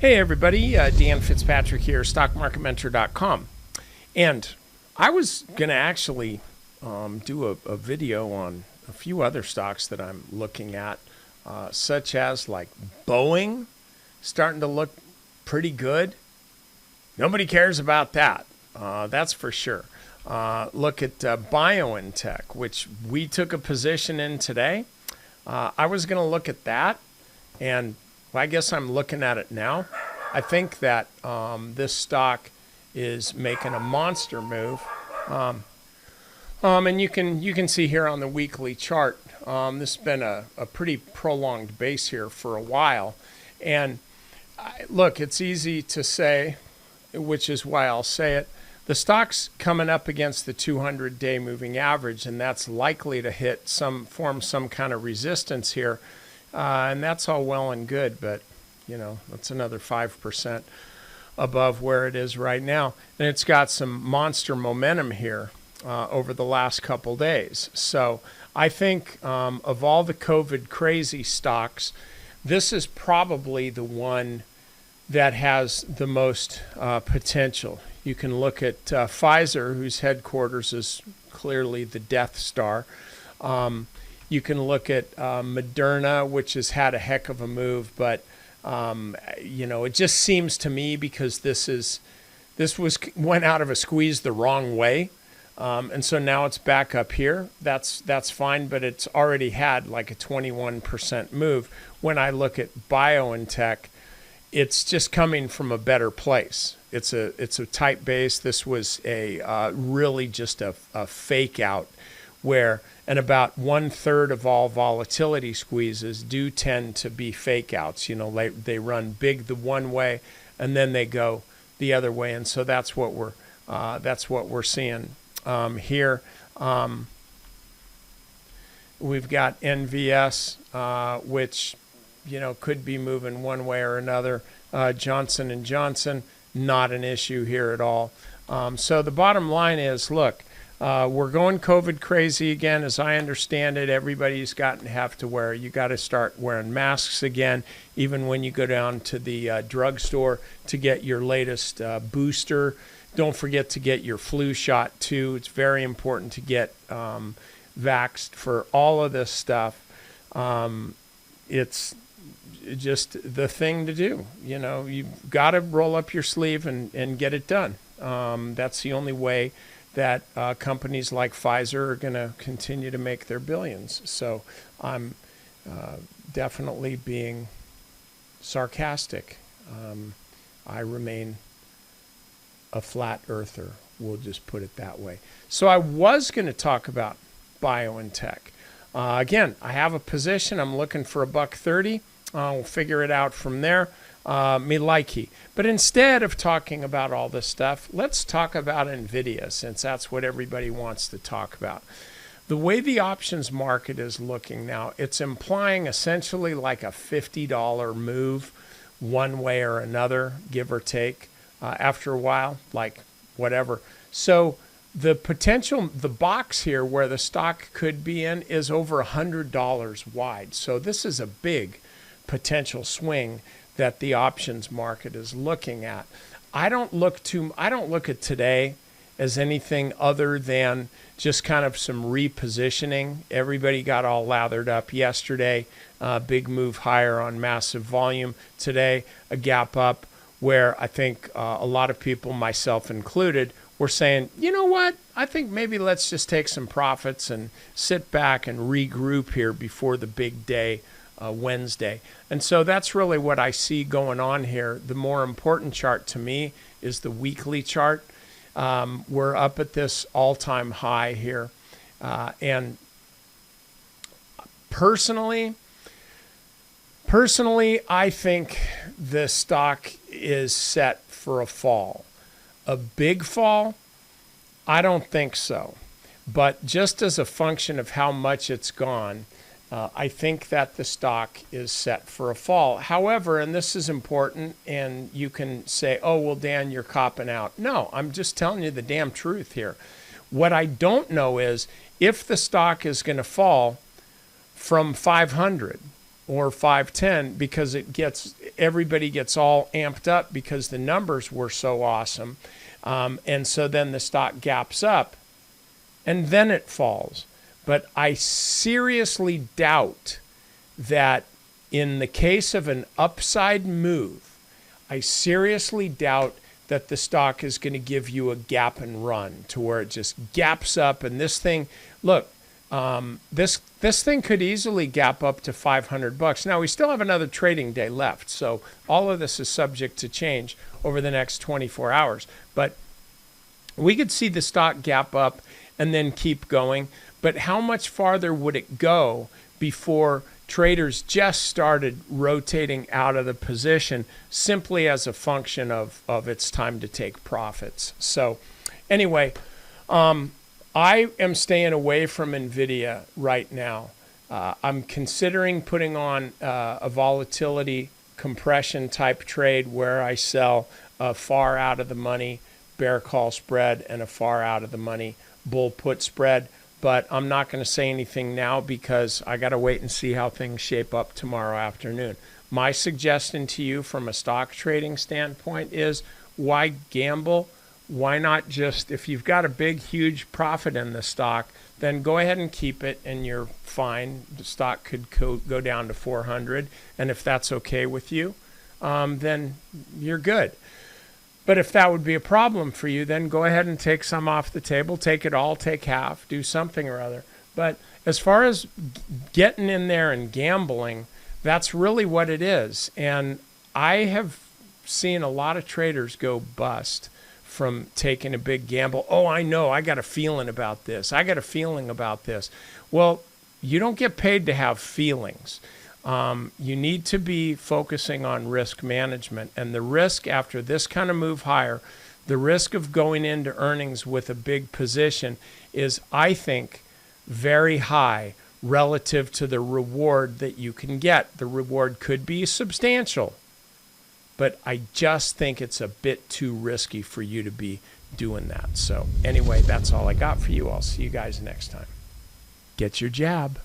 Hey everybody, Dan Fitzpatrick here, stockmarketmentor.com. And I was going to actually do a video on a few other stocks that I'm looking at, such as like Boeing, starting to look pretty good. Nobody cares about that, that's for sure. Look at BioNTech, which we took a position in today. I was going to look at that, and I guess I'm looking at it now. I think that this stock is making a monster move. And you can see here on the weekly chart, this has been a pretty prolonged base here for a while. And look, it's easy to say, which is why I'll say it. The stock's coming up against the 200-day moving average, and that's likely to form some kind of resistance here. And that's all well and good, but that's another 5% above where it is right now. And it's got some monster momentum here over the last couple days. So I think of all the COVID crazy stocks, this is probably the one that has the most potential. You can look at Pfizer, whose headquarters is clearly the Death Star. You can look at Moderna, which has had a heck of a move, but it just seems to me, because this went out of a squeeze the wrong way, and so now it's back up here. That's fine, but it's already had like a 21% move. When I look at BioNTech, it's just coming from a better place. It's a tight base. This was really just a fake out, and about 1/3 of all volatility squeezes do tend to be fake outs. They run big the one way, and then they go the other way, and so that's what we're seeing here. We've got NVS, which could be moving one way or another. Johnson & Johnson, not an issue here at all. So the bottom line is, look, we're going COVID crazy again. As I understand it, everybody's got to have to wear. You got to start wearing masks again, even when you go down to the drugstore to get your latest booster. Don't forget to get your flu shot too. It's very important to get vaxxed for all of this stuff. It's just the thing to do. You've got to roll up your sleeve and get it done. That's the only way that companies like Pfizer are going to continue to make their billions. So I'm definitely being sarcastic. I remain a flat earther. We'll just put it that way. So I was going to talk about BioNTech. Again, I have a position. I'm looking for $1.30. We'll figure it out from there. Me likey. But instead of talking about all this stuff, let's talk about NVDA, since that's what everybody wants to talk about. The way the options market is looking now, it's implying essentially like a $50 move one way or another, give or take, after a while, like whatever. So the potential, the box here where the stock could be in is over $100 wide. So this is a big potential swing that the options market is looking at. I don't look at today as anything other than just kind of some repositioning. Everybody got all lathered up yesterday. Big move higher on massive volume. Today, a gap up where I think a lot of people, myself included, were saying, you know what? I think maybe let's just take some profits and sit back and regroup here before the big day, Wednesday. And so that's really what I see going on here. The more important chart to me is the weekly chart. We're up at this all-time high here. And personally, I think the stock is set for a fall. A big fall? I don't think so. But just as a function of how much it's gone, I think that the stock is set for a fall. However, and this is important, and you can say, oh, well, Dan, you're copping out. No, I'm just telling you the damn truth here. What I don't know is if the stock is going to fall from 500 or 510 because everybody gets all amped up because the numbers were so awesome. And so then the stock gaps up and then it falls. But I seriously doubt that in the case of an upside move, I seriously doubt that the stock is going to give you a gap and run to where it just gaps up. And this thing, look, this thing could easily gap up to $500. Now we still have another trading day left, so all of this is subject to change over the next 24 hours. But we could see the stock gap up and then keep going. But how much farther would it go before traders just started rotating out of the position simply as a function of it's time to take profits? So anyway, I am staying away from NVDA right now. I'm considering putting on a volatility compression type trade where I sell a far out of the money bear call spread and a far out of the money bull put spread. But I'm not going to say anything now because I got to wait and see how things shape up tomorrow afternoon. My suggestion to you from a stock trading standpoint is, why gamble? Why not just, if you've got a big, huge profit in the stock, then go ahead and keep it and you're fine. The stock could go down to 400. And if that's okay with you, then you're good. But if that would be a problem for you, then go ahead and take some off the table. Take it all, take half, do something or other. But as far as getting in there and gambling, that's really what it is. And I have seen a lot of traders go bust from taking a big gamble. Oh, I know, I got a feeling about this. I got a feeling about this. Well, you don't get paid to have feelings. You need to be focusing on risk management, and the risk after this kind of move higher, the risk of going into earnings with a big position is, I think, very high relative to the reward that you can get. The reward could be substantial, but I just think it's a bit too risky for you to be doing that. So anyway, that's all I got for you. I'll see you guys next time. Get your jab.